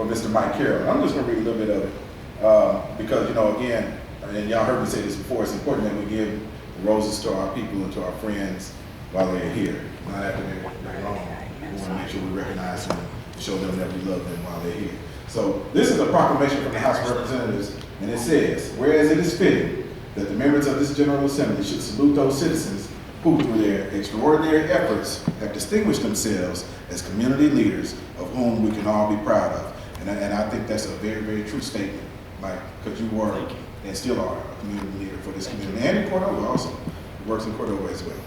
for Mr. Mike Karel. I'm just going to read a little bit of it because, you know, again, and y'all heard me say this before, it's important that we give the roses to our people and to our friends while they're here, not after they're gone. We want to make sure we recognize them, show them that we love them while they're here. So this is a proclamation from the House of Representatives, and it says, whereas it is fitting that the members of this General Assembly should salute those citizens who, through their extraordinary efforts, have distinguished themselves as community leaders of whom we can all be proud of. And I think that's a very, very true statement, Mike, because you were and still are a community leader for this community, and in Cordova also. He works in Cordova as well.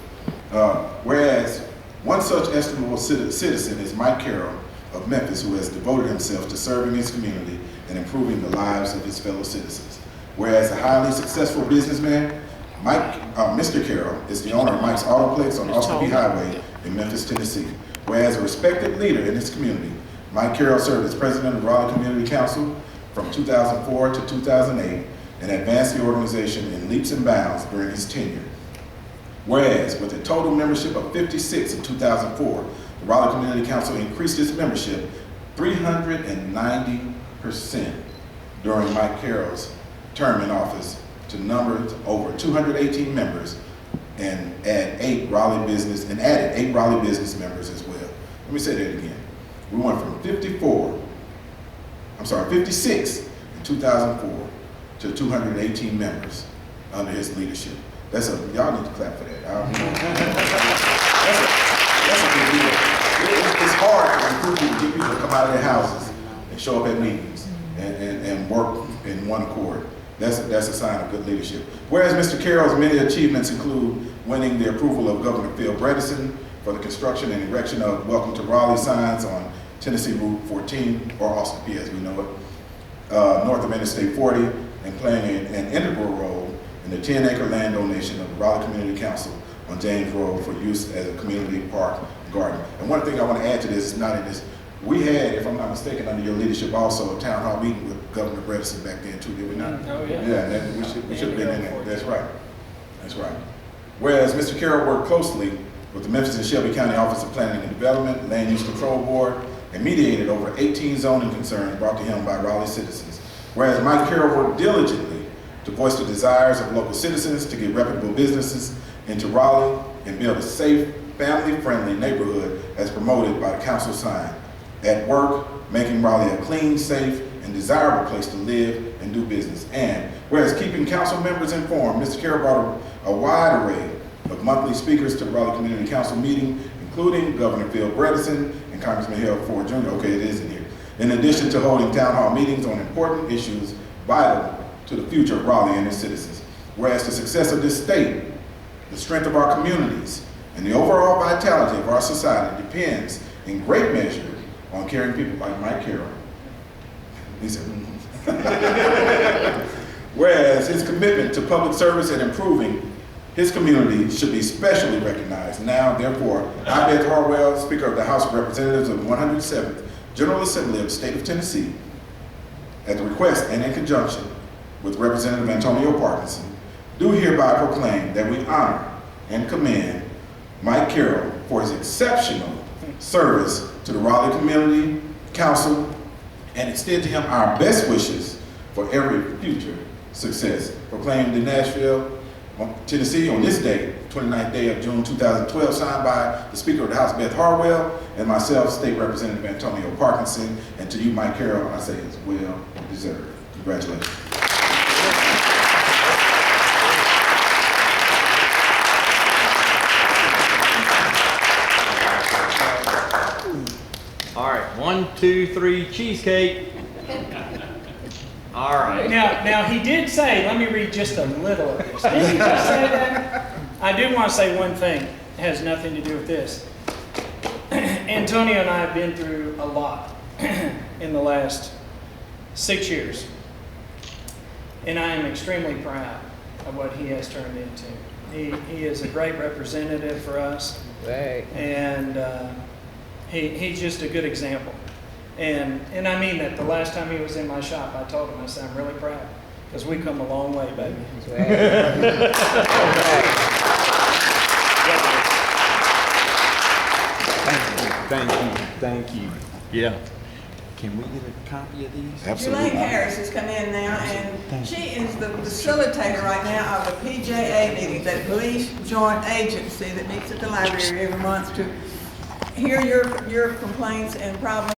Whereas one such estimable citizen is Mike Karel of Memphis, who has devoted himself to serving his community and improving the lives of his fellow citizens. Whereas a highly successful businessman, Mr. Karel is the owner of Mike's Autoplex on Austin Peay Highway in Memphis, Tennessee. Whereas a respected leader in his community, Mike Karel served as president of Raleigh Community Council from 2004 to 2008 and advanced the organization in leaps and bounds during his tenure. Whereas with a total membership of 56 in 2004, the Raleigh Community Council increased its membership 390% during Mike Karel's term in office to number over 218 members and added 8 Raleigh business members as well. Let me say that again. We went from 56 in 2004 to 218 members under his leadership. Y'all need to clap for that. That's a big deal. It's hard to recruit people, get people to come out of their houses and show up at meetings and work in one accord. That's a sign of good leadership. Whereas Mr. Karel's many achievements include winning the approval of Governor Phil Bredesen for the construction and erection of Welcome to Raleigh signs on Tennessee Route 14, or Austin Peay as we know it, north of Interstate 40, and playing an integral role in the 10-acre land donation of the Raleigh Community Council on James Road for use as a community park garden. And one thing I want to add to this, not in this, we had, if I'm not mistaken, under your leadership also a town hall meeting with Governor Bredesen back then too, did we not? Oh yeah. Yeah, we should have been in there. That's right. That's right. Whereas Mr. Karel worked closely with the Memphis and Shelby County Office of Planning and Development, Land Use Control Board, and mediated over 18 zoning concerns brought to him by Raleigh citizens. Whereas Mike Karel worked diligently to voice the desires of local citizens to get reputable businesses into Raleigh and build a safe, family-friendly neighborhood as promoted by the council sign. At work, making Raleigh a clean, safe, and desirable place to live and do business. And whereas keeping council members informed, Mr. Karel brought a wide array of monthly speakers to the Raleigh Community Council meeting, including Governor Phil Bredesen and Congressman Harold Ford Jr. Okay, it is in here. In addition to holding town hall meetings on important issues vital to the future of Raleigh and its citizens. Whereas the success of this state, the strength of our communities, and the overall vitality of our society depends in great measure on caring people like Mike Karel. He said, whereas his commitment to public service and improving his community should be specially recognized. Now, therefore, I, Beth Harwell, Speaker of the House of Representatives of the 107th General Assembly of the State of Tennessee, at the request and in conjunction with Representative Antonio Parkinson, do hereby proclaim that we honor and commend Mike Karel for his exceptional service to the Raleigh Community Council and extend to him our best wishes for every future success. Proclaimed in Nashville, Tennessee on this day, 29th day of June 2012, signed by the Speaker of the House, Beth Harwell, and myself, State Representative Antonio Parkinson. And to you, Mike Karel, I say it's well deserved. Congratulations. All right, 1, 2, 3, cheesecake. All right. Now he did say, let me read just a little of this. Didn't he just say that? I do want to say one thing. It has nothing to do with this. Antonio and I have been through a lot in the last 6 years. And I am extremely proud of what he has turned into. He is a great representative for us. Right. And he's just a good example. And I mean that. The last time he was in my shop, I told him, I said, I'm really proud, because we come a long way, baby. Thank you. Yeah. Can we get a copy of these? Absolutely. Elaine Harris has come in now, and she is the facilitator right now of the PJA meeting, that Police Joint Agency that meets at the library every month to hear your complaints and problems.